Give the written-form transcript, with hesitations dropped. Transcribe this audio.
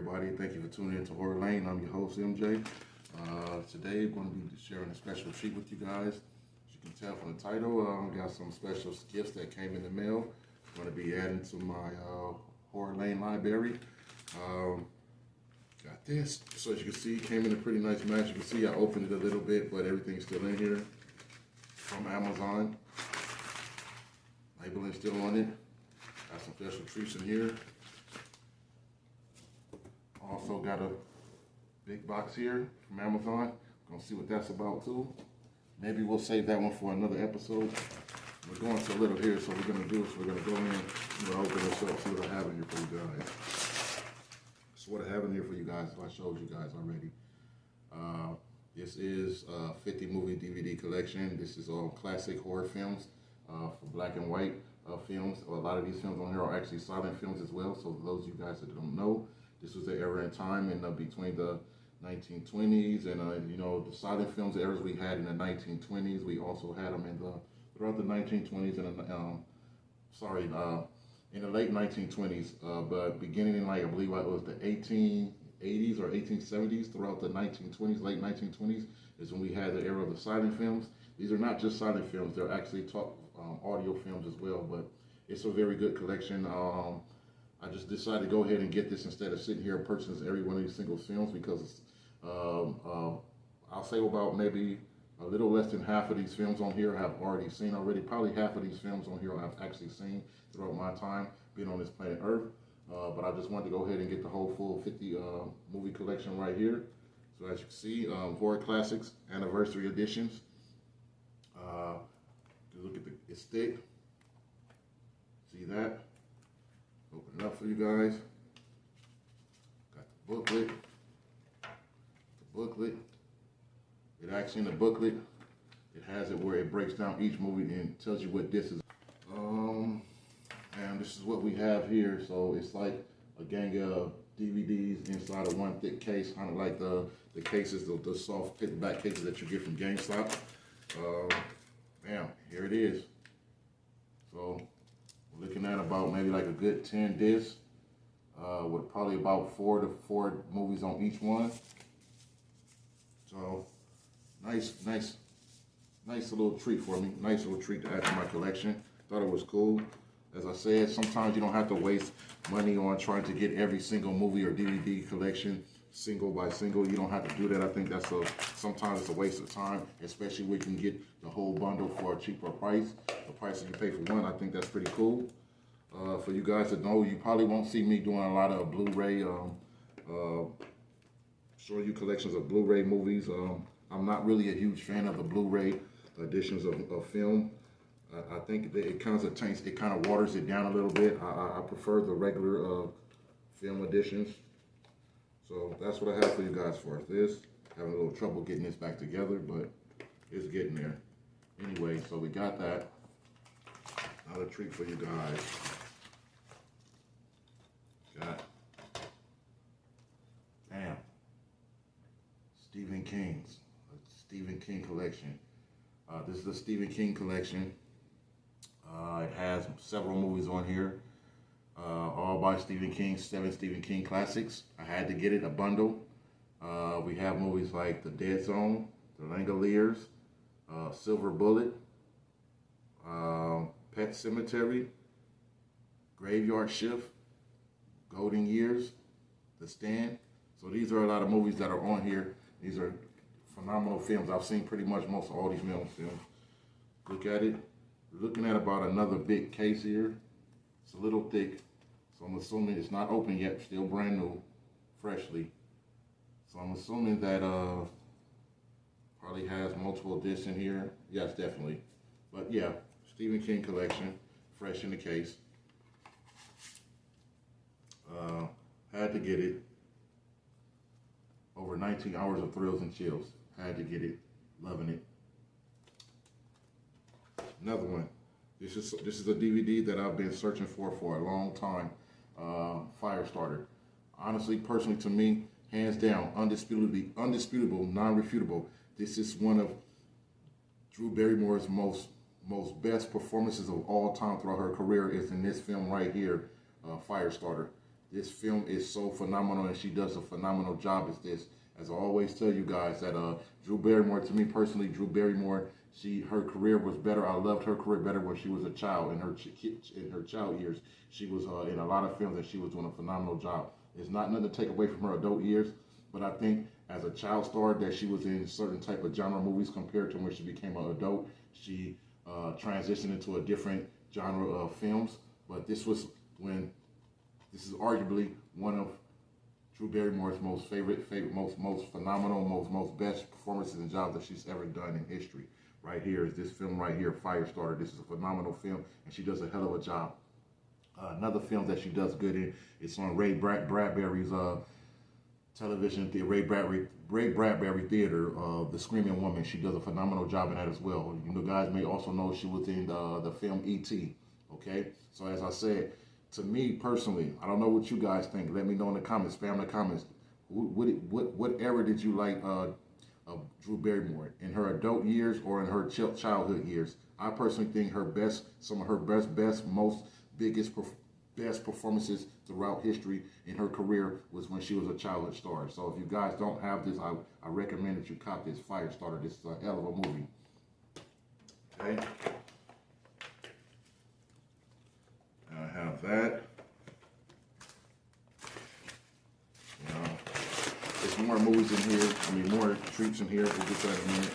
everybody. Thank you for tuning in to Horror Lane. I'm your host, MJ. Today, we're going to be sharing a special treat with you guys. As you can tell from the title, I got some special gifts that came in the mail. I'm going to be adding to my Horror Lane library. Got this. So as you can see, it came in a pretty nice match. You can see I opened it a little bit, but everything's still in here. From Amazon. Labeling still on it. Got some special treats in here. Also got a big box here from Amazon. Gonna see what that's about too. Maybe we'll save that one for another episode. We're going to a little here, so we're gonna go in, open this up, see what I have in here for you guys. So what I have in here for you guys, I showed you guys already. This is a 50 movie DVD collection. This is all classic horror films for black and white films. A lot of these films on here are actually silent films as well. So for those of you guys that don't know, this was the era in time in between the 1920s and the silent films eras we had in the 1920s. We also had them throughout the 1920s and in the late 1920s, but beginning in I believe it was the 1880s or 1870s, throughout the 1920s, late 1920s is when we had the era of the silent films. These are not just silent films; they're actually audio films as well. But it's a very good collection. I just decided to go ahead and get this instead of sitting here and purchasing every one of these single films because I'll say about maybe a little less than half of these films on here I have already seen already. Probably half of these films on here I've actually seen throughout my time being on this planet Earth. But I just wanted to go ahead and get the whole full 50 movie collection right here. So as you can see, Horror Classics Anniversary Editions. Look at it's thick. See that? Open it up for you guys. Got the booklet. It actually in the booklet, it has it where it breaks down each movie and tells you what this is. And this is what we have here. So it's like a gang of DVDs inside of one thick case, kind of like the cases, the soft paperback cases that you get from GameStop. Bam, here it is. So we're looking at about maybe like a good 10 discs with probably about 4 movies on each one. So nice little treat for me. Nice little treat to add to my collection. Thought it was cool. As I said, sometimes you don't have to waste money on trying to get every single movie or DVD collection single by single. You don't have to do that. I think sometimes it's a waste of time, especially when you can get the whole bundle for a cheaper price. The price that you pay for one, I think that's pretty cool. For you guys that know, you probably won't see me doing a lot of Blu-ray, showing you collections of Blu-ray movies. I'm not really a huge fan of the Blu-ray editions of film. I think that it kind of waters it down a little bit. I prefer the regular film editions. So that's what I have for you guys for this. Having a little trouble getting this back together, but it's getting there. Anyway, so we got that. Another treat for you guys. Got Stephen King collection. This is the Stephen King collection. It has several movies on here, all by Stephen King, 7 Stephen King classics. I had to get it, a bundle. We have movies like The Dead Zone, The Langoliers, Silver Bullet, Pet Sematary, Graveyard Shift, Golden Years, The Stand. So these are a lot of movies that are on here. These are phenomenal films. I've seen pretty much most of all these films. Look at it. We're looking at about another big case here. It's a little thick, so I'm assuming it's not open yet, still brand new, freshly. So I'm assuming that probably has multiple discs in here. Yes, definitely. But yeah, Stephen King collection, fresh in the case. Had to get it. Over 19 hours of thrills and chills. Had to get it. Loving it. Another one. This is a DVD that I've been searching for a long time. Firestarter. Honestly, personally, to me, hands down, undisputable, non-refutable. This is one of Drew Barrymore's most best performances of all time throughout her career. Is in this film right here, Firestarter. This film is so phenomenal, and she does a phenomenal job as this. As I always tell you guys, that Drew Barrymore, to me personally, Drew Barrymore, her career was better. I loved her career better when she was a child. In her child years, she was in a lot of films, and she was doing a phenomenal job. It's not nothing to take away from her adult years, but I think as a child star that she was in certain type of genre movies compared to when she became an adult. She transitioned into a different genre of films, but this is arguably one of Drew Barrymore's most most phenomenal, most best performances and jobs that she's ever done in history. Right here is this film right here, Firestarter. This is a phenomenal film, and she does a hell of a job. Another film that she does good in, it's on Ray Bradbury's television, the Ray Bradbury Theater, The Screaming Woman. She does a phenomenal job in that as well. You know, guys may also know she was in the film E.T. Okay, so as I said, to me personally, I don't know what you guys think. Let me know in the comments, spam the comments. What era did you like of Drew Barrymore, in her adult years or in her childhood years? I personally think some of her best performances throughout history in her career was when she was a childhood star. So if you guys don't have this, I recommend that you cop this Firestarter. This is a hell of a movie. Okay. I have that. There's more movies in here. More treats in here. We'll get that in a minute.